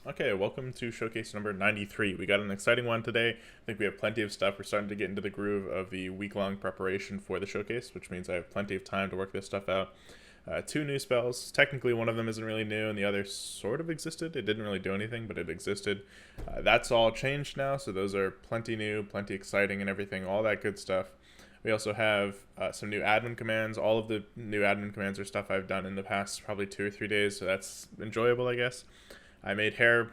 Okay, welcome to showcase number 93. We got an exciting one today. I think we have plenty of stuff. We're starting to get into the groove of the week-long preparation for the showcase, which means I have plenty of time to work this stuff out. Two new spells. Technically, one of them isn't really new, and the other sort of existed. It didn't really do anything, but it existed. That's all changed now, so those are plenty new, plenty exciting and everything, all that good stuff. We also have some new admin commands. All of the new admin commands are stuff I've done in the past probably 2 or 3 days, so that's enjoyable, I guess. I made hair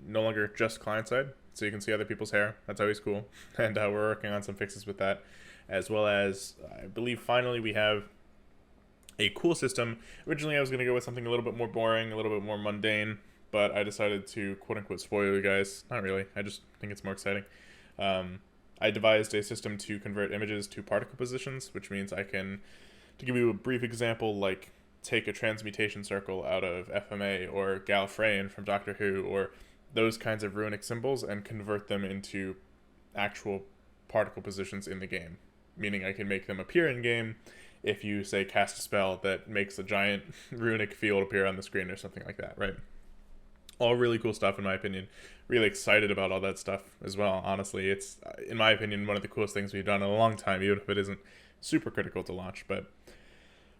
no longer just client side, so you can see other people's hair. That's always cool. And we're working on some fixes with that, as well as I believe finally we have a cool system. Originally I was going to go with something a little bit more boring, a little bit more mundane, but I decided to quote-unquote spoil you guys. Not really, I just think it's more exciting. I devised a system to convert images to particle positions, which means I can, to give you a brief example, like take a transmutation circle out of FMA or Gallifreyan from Doctor Who or those kinds of runic symbols and convert them into actual particle positions in the game. Meaning I can make them appear in game if you, say, cast a spell that makes a giant runic field appear on the screen or something like that, right? All really cool stuff in my opinion. Really excited about all that stuff as well, honestly. It's, in my opinion, one of the coolest things we've done in a long time, even if it isn't super critical to launch, but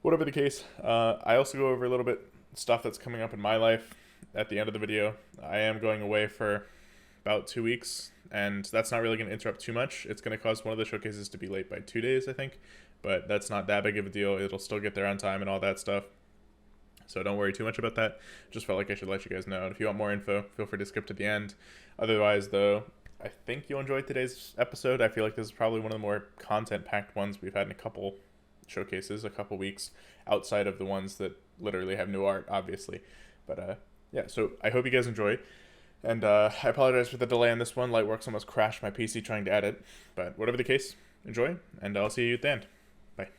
whatever the case, I also go over a little bit stuff that's coming up in my life at the end of the video. I am going away for about 2 weeks, and that's not really going to interrupt too much. It's going to cause one of the showcases to be late by 2 days, I think, but that's not that big of a deal. It'll still get there on time and all that stuff, so don't worry too much about that. Just felt like I should let you guys know. And if you want more info, feel free to skip to the end. Otherwise, though, I think you'll enjoy today's episode. I feel like this is probably one of the more content-packed ones we've had in a couple showcases, a couple weeks, outside of the ones that literally have new art, obviously. But yeah, so I hope you guys enjoy. And I apologize for the delay on this one. Lightworks almost crashed my PC trying to edit. But whatever the case, enjoy, and I'll see you at the end. Bye.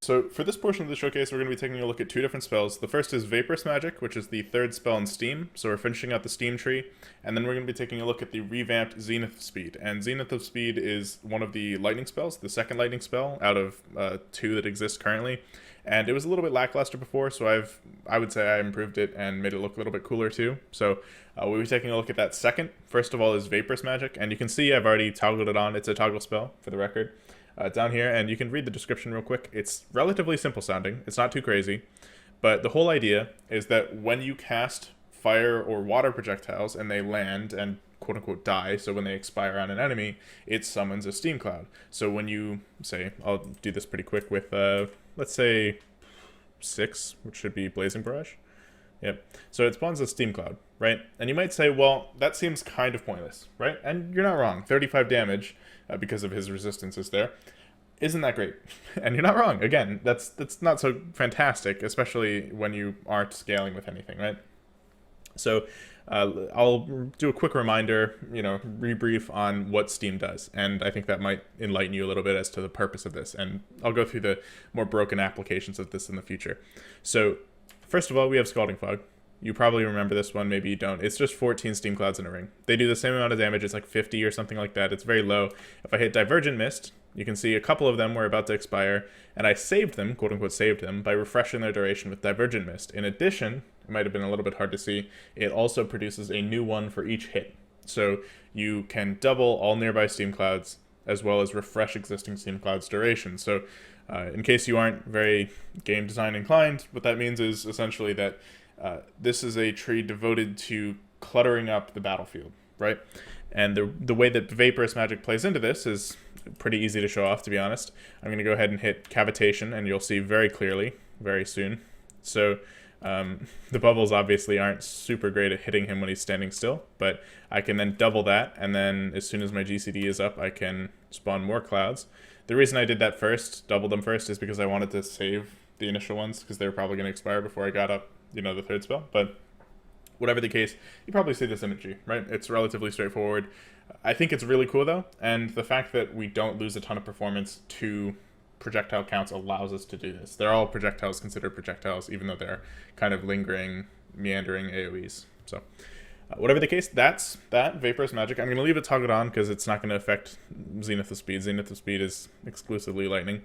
So for this portion of the showcase, we're going to be taking a look at 2 different spells. The first is Vaporous Magic, which is the 3rd spell in Steam, so we're finishing out the Steam tree, and then we're going to be taking a look at the revamped Zenith of Speed. And Zenith of Speed is one of the lightning spells, the 2nd lightning spell out of 2 that exist currently, and it was a little bit lackluster before, so I would say I improved it and made it look a little bit cooler too. So we'll be taking a look at that second. First of all is Vaporous Magic, and you can see I've already toggled it on. It's a toggle spell, for the record. Down here, and you can read the description real quick. It's relatively simple sounding. It's not too crazy, but the whole idea is that when you cast fire or water projectiles and they land and quote-unquote die, so when they expire on an enemy, it summons a steam cloud. So when you say, I'll do this pretty quick with, let's say 6, which should be Blazing Barrage. Yep. So it spawns a steam cloud, right? And you might say, well, that seems kind of pointless, right? And you're not wrong. 35 damage, because of his resistances there, isn't that great? And you're not wrong. Again, that's not so fantastic, especially when you aren't scaling with anything, right? So I'll do a quick reminder, rebrief on what Steam does, and I think that might enlighten you a little bit as to the purpose of this, and I'll go through the more broken applications of this in the future. So first of all, we have Scalding Fog. You probably remember this one, maybe you don't. It's just 14 steam clouds in a ring. They do the same amount of damage, it's like 50 or something like that. It's very low. If I hit Divergent Mist, you can see a couple of them were about to expire, and I saved them, quote-unquote saved them, by refreshing their duration with Divergent Mist. In addition, it might have been a little bit hard to see, it also produces a new one for each hit. So you can double all nearby steam clouds, as well as refresh existing steam clouds duration. So in case you aren't very game design inclined, what that means is essentially that this is a tree devoted to cluttering up the battlefield, right? And the way that Vaporous Magic plays into this is pretty easy to show off, to be honest. I'm going to go ahead and hit Cavitation, and you'll see very clearly, very soon. So the bubbles obviously aren't super great at hitting him when he's standing still, but I can then double that, and then as soon as my GCD is up, I can spawn more clouds. The reason I did that first, double them first, is because I wanted to save the initial ones, because they were probably going to expire before I got up the 3rd spell, but whatever the case, you probably see this imagery, right? It's relatively straightforward. I think it's really cool though, and the fact that we don't lose a ton of performance to projectile counts allows us to do this. They're all projectiles considered projectiles, even though they're kind of lingering, meandering AoEs. So whatever the case, that's that, Vaporous Magic. I'm going to leave it toggled on because it's not going to affect Zenith of Speed. Zenith of Speed is exclusively lightning.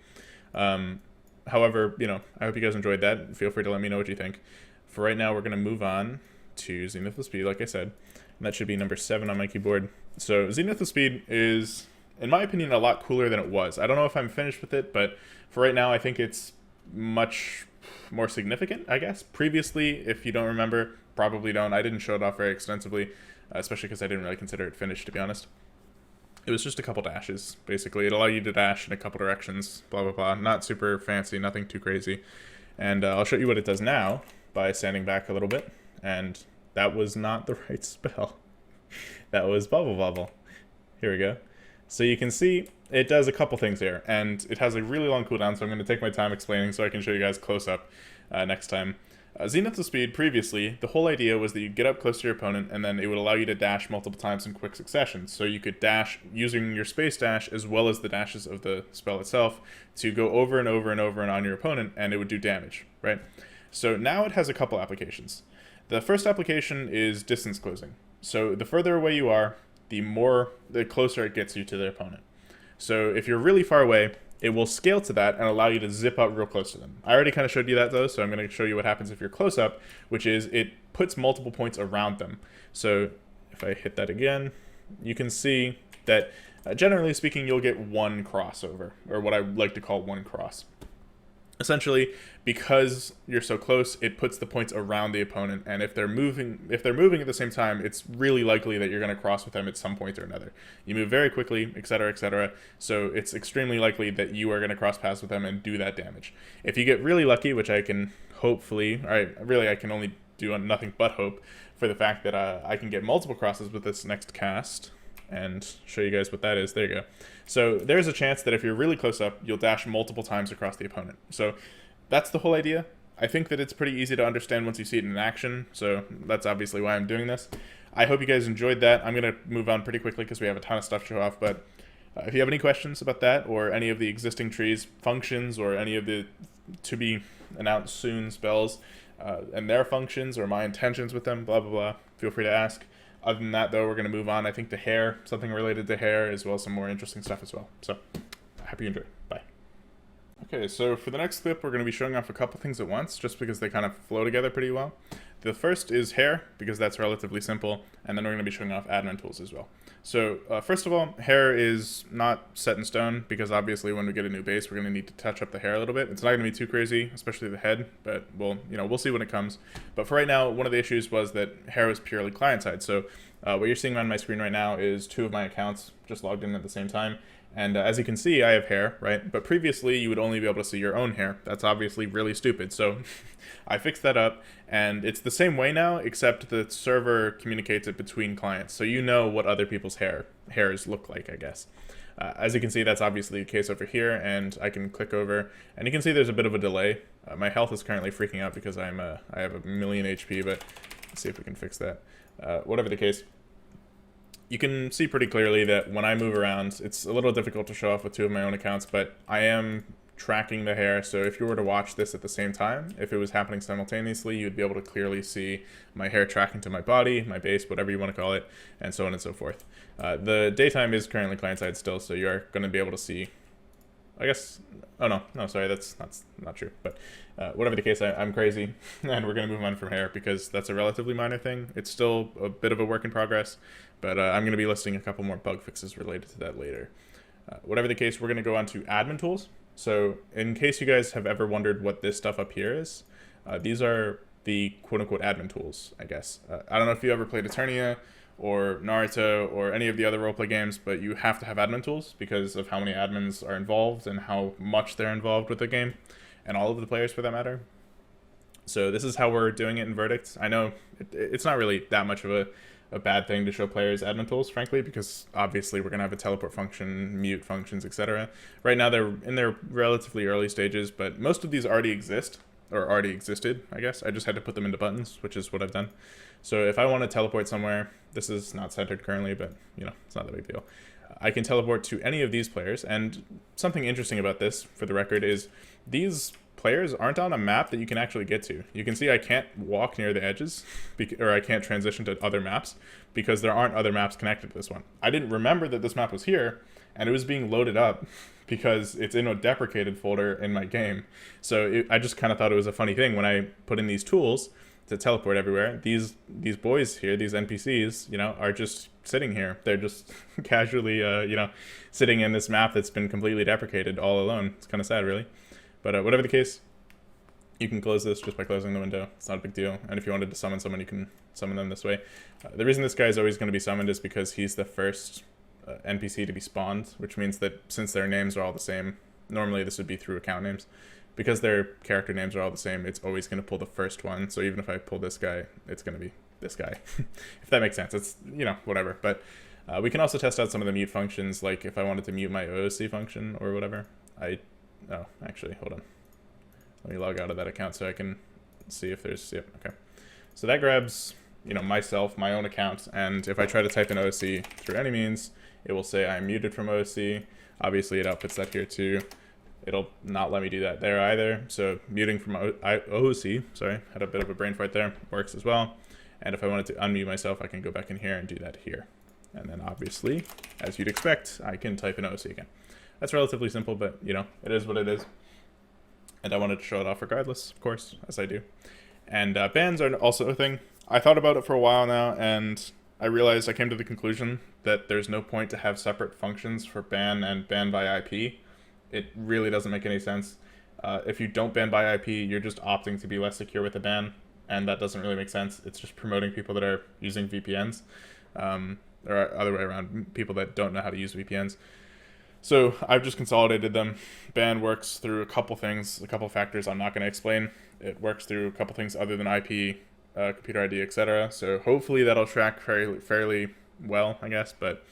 However, I hope you guys enjoyed that. Feel free to let me know what you think. For right now, we're going to move on to Zenith with Speed, like I said. And that should be number 7 on my keyboard. So Zenith with Speed is, in my opinion, a lot cooler than it was. I don't know if I'm finished with it, but for right now, I think it's much more significant, I guess. Previously, if you don't remember, probably don't. I didn't show it off very extensively, especially because I didn't really consider it finished, to be honest. It was just a couple dashes, basically. It allowed you to dash in a couple directions, blah, blah, blah. Not super fancy, nothing too crazy. And I'll show you what it does now by standing back a little bit. And that was not the right spell. That was Bubble Bubble. Here we go. So you can see it does a couple things here. And it has a really long cooldown, so I'm going to take my time explaining so I can show you guys close up next time. Zenith with Speed, previously, the whole idea was that you get up close to your opponent, and then it would allow you to dash multiple times in quick succession. So you could dash using your space dash, as well as the dashes of the spell itself, to go over and over and over and on your opponent, and it would do damage, right? So now it has a couple applications. The first application is distance closing. So the further away you are, the closer it gets you to the opponent. So if you're really far away, it will scale to that and allow you to zip up real close to them. I already kind of showed you that though, so I'm going to show you what happens if you're close up, which is it puts multiple points around them. So if I hit that again, you can see that generally speaking, you'll get one crossover, or what I like to call one cross. Essentially, because you're so close, it puts the points around the opponent, and if they're moving at the same time, it's really likely that you're going to cross with them at some point or another. You move very quickly, etc., etc., so it's extremely likely that you are going to cross paths with them and do that damage. If you get really lucky, which I can hopefully, I can only do nothing but hope for the fact that I can get multiple crosses with this next cast, and show you guys what that is. There you go. So there's a chance that if you're really close up, you'll dash multiple times across the opponent. So that's the whole idea. I think that it's pretty easy to understand once you see it in action, so that's obviously why I'm doing this. I hope you guys enjoyed that. I'm going to move on pretty quickly because we have a ton of stuff to show off, but if you have any questions about that, or any of the existing trees, functions, or any of the to-be-announced soon spells, and their functions, or my intentions with them, blah, blah, blah, feel free to ask. Other than that, though, we're going to move on, I think, to hair, something related to hair, as well as some more interesting stuff as well. So, I hope you enjoy. Bye. Okay, so for the next clip, we're going to be showing off a couple things at once, just because they kind of flow together pretty well. The first is hair, because that's relatively simple, and then we're going to be showing off admin tools as well. So, first of all, hair is not set in stone, because obviously when we get a new base, we're going to need to touch up the hair a little bit. It's not going to be too crazy, especially the head, but we'll see when it comes. But for right now, one of the issues was that hair was purely client-side. So, what you're seeing on my screen right now is 2 of my accounts just logged in at the same time. And as you can see, I have hair, right? But previously, you would only be able to see your own hair. That's obviously really stupid. So I fixed that up, and it's the same way now, except the server communicates it between clients. So you know what other people's hairs look like, I guess. As you can see, that's obviously the case over here, and I can click over, and you can see there's a bit of a delay. My health is currently freaking out because I have a million HP, but let's see if we can fix that. Whatever the case, you can see pretty clearly that when I move around, it's a little difficult to show off with 2 of my own accounts, but I am tracking the hair, so if you were to watch this at the same time, if it was happening simultaneously, you'd be able to clearly see my hair tracking to my body, my base, whatever you want to call it, and so on and so forth. The daytime is currently client-side still, so you're going to be able to see, I guess, oh no, sorry, that's not true, but whatever the case, I'm crazy, and we're going to move on from hair, because that's a relatively minor thing. It's still a bit of a work in progress, but I'm going to be listing a couple more bug fixes related to that later. Whatever the case, we're going to go on to admin tools. So in case you guys have ever wondered what this stuff up here is, these are the quote-unquote admin tools, I guess. I don't know if you ever played Eternia or Naruto or any of the other roleplay games, but you have to have admin tools because of how many admins are involved and how much they're involved with the game, and all of the players for that matter. So this is how we're doing it in Verdict. I know it's not really that much of a bad thing to show players admin tools, frankly, because obviously we're going to have a teleport function, mute functions, etc. Right now they're in their relatively early stages, but most of these already exist, or already existed, I guess. I just had to put them into buttons, which is what I've done. So if I want to teleport somewhere, this is not centered currently, but it's not that big deal. I can teleport to any of these players, and something interesting about this, for the record, is these players aren't on a map that you can actually get to. You can see I can't walk near the edges, or I can't transition to other maps, because there aren't other maps connected to this one. I didn't remember that this map was here, and it was being loaded up because it's in a deprecated folder in my game. So I just kind of thought it was a funny thing when I put in these tools. to teleport everywhere. These boys here, these NPCs, are just sitting here. They're just casually, sitting in this map that's been completely deprecated all alone. It's kind of sad, really. But whatever the case, you can close this just by closing the window. It's not a big deal. And if you wanted to summon someone, you can summon them this way. The reason this guy is always going to be summoned is because he's the first NPC to be spawned, which means that since their names are all the same, normally this would be through account names, because their character names are all the same, it's always going to pull the first one. So even if I pull this guy, it's going to be this guy. If that makes sense. It's, whatever. But we can also test out some of the mute functions, like if I wanted to mute my OOC function or whatever. Actually, hold on. Let me log out of that account so I can see if there's, yep, okay. So that grabs, myself, my own account, and if I try to type in OOC through any means, it will say I'm muted from OOC. Obviously, it outputs that here too. It'll not let me do that there either. So muting from OOC, sorry, had a bit of a brain fart there, works as well. And if I wanted to unmute myself, I can go back in here and do that here. And then obviously, as you'd expect, I can type in OOC again. That's relatively simple, but it is what it is. And I wanted to show it off regardless, of course, as I do. And bans are also a thing. I thought about it for a while now, and I realized I came to the conclusion that there's no point to have separate functions for ban and ban by IP. It really doesn't make any sense. If you don't ban by IP, you're just opting to be less secure with the ban, and that doesn't really make sense. It's just promoting people that are using VPNs, or other way around, people that don't know how to use VPNs. So I've just consolidated them. Ban works through a couple things, a couple factors I'm not going to explain. It works through a couple things other than IP, computer ID, etc. So hopefully that'll track fairly well, I guess. But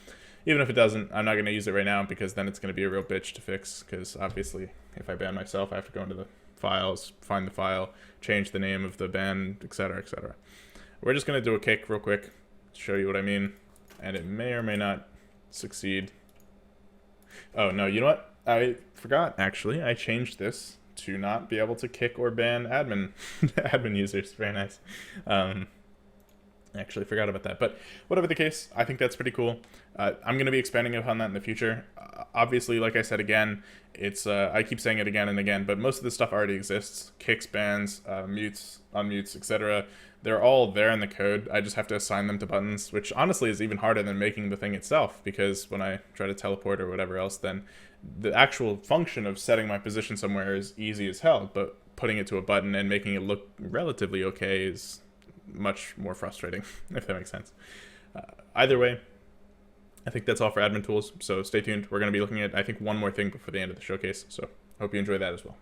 even if it doesn't, I'm not going to use it right now because then it's going to be a real bitch to fix. Because obviously, if I ban myself, I have to go into the files, find the file, change the name of the ban, etc., etc. We're just going to do a kick real quick to show you what I mean. And it may or may not succeed. Oh, no, you know what? I forgot, actually. I changed this to not be able to kick or ban admin users. Very nice. Actually forgot about that. But whatever the case, I think that's pretty cool. I'm going to be expanding upon that in the future. Obviously, like I said again, it's I keep saying it again and again, but most of this stuff already exists. Kicks, bans, mutes, unmutes, etc. They're all there in the code. I just have to assign them to buttons, which honestly is even harder than making the thing itself, because when I try to teleport or whatever else, then the actual function of setting my position somewhere is easy as hell, but putting it to a button and making it look relatively okay is much more frustrating, if that makes sense. Either way, I think that's all for admin tools, so stay tuned. We're going to be looking at, I think, one more thing before the end of the showcase, so hope you enjoy that as well.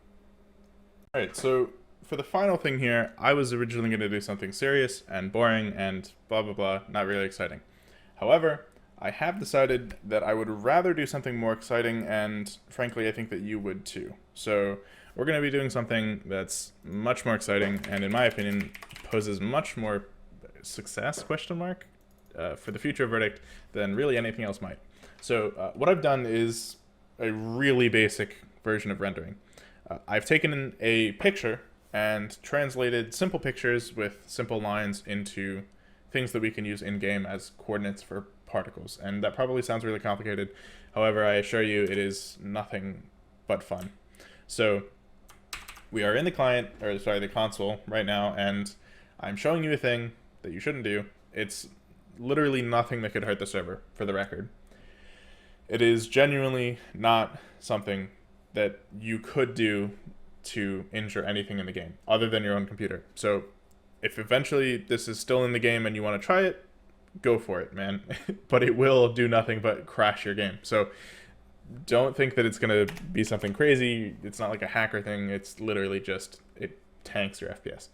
Alright, so for the final thing here, I was originally going to do something serious and boring and blah blah blah, not really exciting. However, I have decided that I would rather do something more exciting, and frankly, I think that you would too. So we're going to be doing something that's much more exciting, and in my opinion, poses much more success, question mark, for the future verdict than really anything else might. So what I've done is a really basic version of rendering. I've taken a picture and translated simple pictures with simple lines into things that we can use in-game as coordinates for particles. And that probably sounds really complicated. However, I assure you it is nothing but fun. So we are in the the console right now, and I'm showing you a thing that you shouldn't do. It's literally nothing that could hurt the server, for the record. It is genuinely not something that you could do to injure anything in the game, other than your own computer. So if eventually this is still in the game and you want to try it, go for it, man. But it will do nothing but crash your game. So don't think that it's going to be something crazy. It's not like a hacker thing. It's literally just, it tanks your FPS.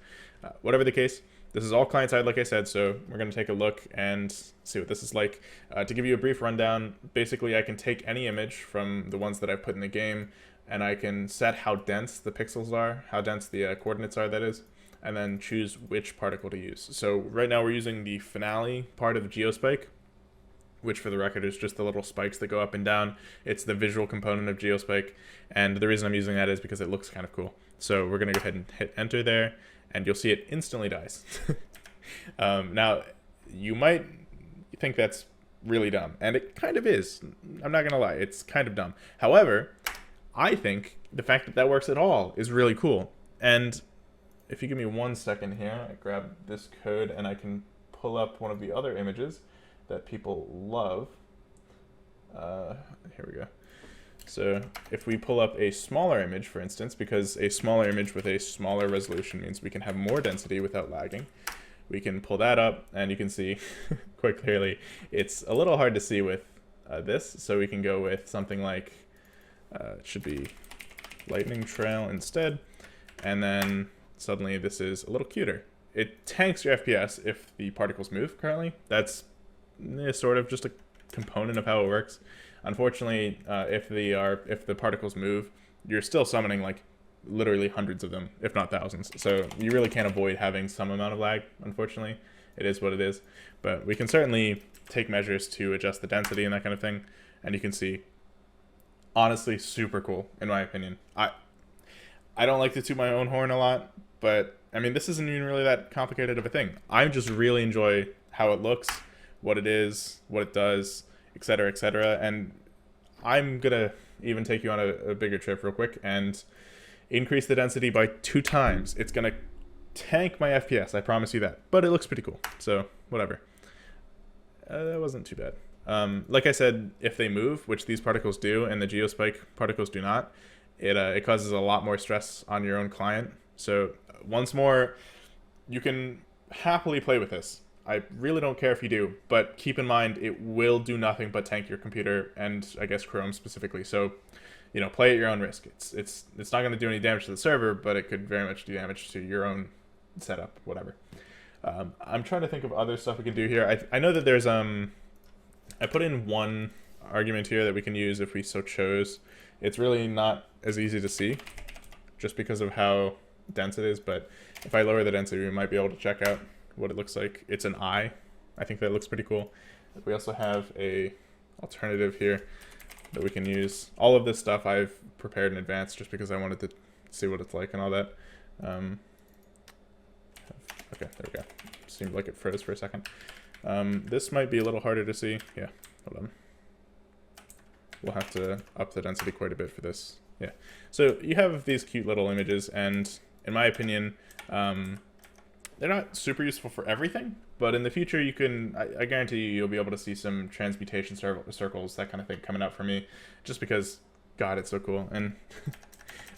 Whatever the case, this is all client-side, like I said, so we're going to take a look and see what this is like. To give you a brief rundown, basically I can take any image from the ones that I've put in the game, and I can set how dense the pixels are, how dense the coordinates are, that is, and then choose which particle to use. So right now we're using the finale part of Geospike, which for the record is just the little spikes that go up and down. It's the visual component of Geospike, and the reason I'm using that is because it looks kind of cool. So we're going to go ahead and hit enter there, and you'll see it instantly dies. Now, you might think that's really dumb, and it kind of is. I'm not going to lie, it's kind of dumb. However, I think the fact that that works at all is really cool. And if you give me 1 second here, I grab this code and I can pull up one of the other images that people love. Here we go. So if we pull up a smaller image, for instance, because a smaller image with a smaller resolution means we can have more density without lagging, we can pull that up and you can see quite clearly it's a little hard to see with this. So we can go with something like, it should be lightning trail instead. And then suddenly this is a little cuter. It tanks your FPS if the particles move currently. That's sort of just a component of how it works. Unfortunately, if the particles move, you're still summoning like literally hundreds of them, if not thousands. So you really can't avoid having some amount of lag, unfortunately. It is what it is. But we can certainly take measures to adjust the density and that kind of thing. And you can see, honestly, super cool, in my opinion. I don't like to toot my own horn a lot, but I mean, this isn't even really that complicated of a thing. I just really enjoy how it looks, what it is, what it does, etc., etc. And I'm gonna even take you on a bigger trip real quick and increase the density by 2 times. It's gonna tank my FPS, I promise you that. But it looks pretty cool, so whatever. That wasn't too bad. Like I said, if they move, which these particles do, and the geospike particles do not, it causes a lot more stress on your own client. So once more, you can happily play with this. I really don't care if you do, but keep in mind it will do nothing but tank your computer and I guess Chrome specifically. So, you know, play at your own risk. It's not going to do any damage to the server, but it could very much do damage to your own setup, whatever. I'm trying to think of other stuff we can do here. I know that there's I put in one argument here that we can use if we so chose. It's really not as easy to see just because of how dense it is, but if I lower the density, we might be able to check out what it looks like. It's an eye. I think that looks pretty cool. We also have a alternative here that we can use. All of this stuff I've prepared in advance just because I wanted to see what it's like and all that. Okay, there we go. Seemed like it froze for a second. This might be a little harder to see. Yeah, hold on. We'll have to up the density quite a bit for this. Yeah, so you have these cute little images, and in my opinion, they're not super useful for everything, but in the future you can, I guarantee you'll be able to see some transmutation circles, that kind of thing coming up for me, just because, God, it's so cool. And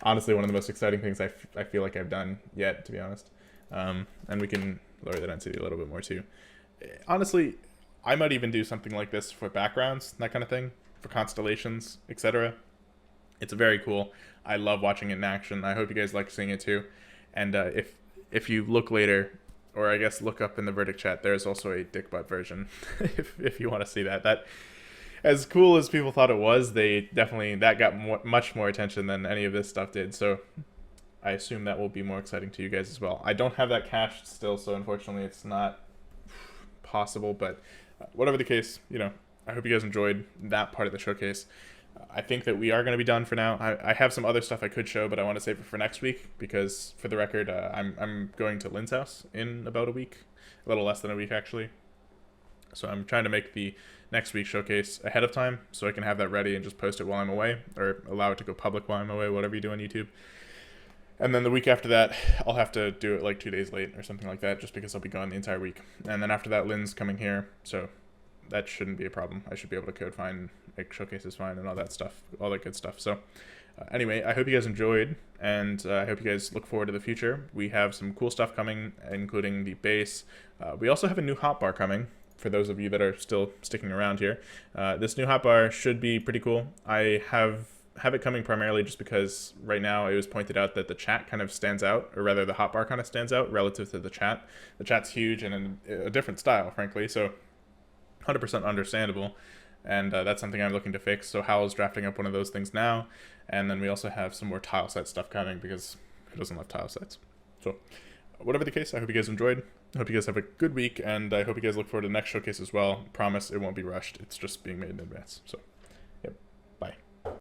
honestly, one of the most exciting things I feel like I've done yet, to be honest. And we can lower the density a little bit more too. Honestly, I might even do something like this for backgrounds, that kind of thing, for constellations, etc. It's very cool. I love watching it in action. I hope you guys like seeing it too. And if you look later, or I guess look up in the Verdict chat, there's also a dick butt version if you want to see that. That, as cool as people thought it was, that got much more attention than any of this stuff did. So I assume that will be more exciting to you guys as well. I don't have that cached still, so unfortunately it's not possible, but whatever the case, you know, I hope you guys enjoyed that part of the showcase. I think that we are going to be done for now. I have some other stuff I could show, but I want to save it for next week because, for the record, I'm going to Lynn's house in about a week, a little less than a week actually. So I'm trying to make the next week's showcase ahead of time so I can have that ready and just post it while I'm away, or allow it to go public while I'm away, whatever you do on YouTube. And then the week after that, I'll have to do it like 2 days late or something like that, just because I'll be gone the entire week. And then after that, Lynn's coming here, so that shouldn't be a problem. I should be able to code fine, make showcases fine, and all that stuff, all that good stuff. So anyway, I hope you guys enjoyed, and I hope you guys look forward to the future. We have some cool stuff coming, including the base. We also have a new hotbar coming, for those of you that are still sticking around here. This new hotbar should be pretty cool. I have it coming primarily just because right now it was pointed out that the chat kind of stands out, or rather the hotbar kind of stands out relative to the chat. The chat's huge and in a different style, frankly, so 100% understandable, and that's something I'm looking to fix. So Howl's drafting up one of those things now, and then we also have some more tile set stuff coming because who doesn't love tile sets? So whatever the case, I hope you guys enjoyed. I hope you guys have a good week, and I hope you guys look forward to the next showcase as well. Promise it won't be rushed. It's just being made in advance. So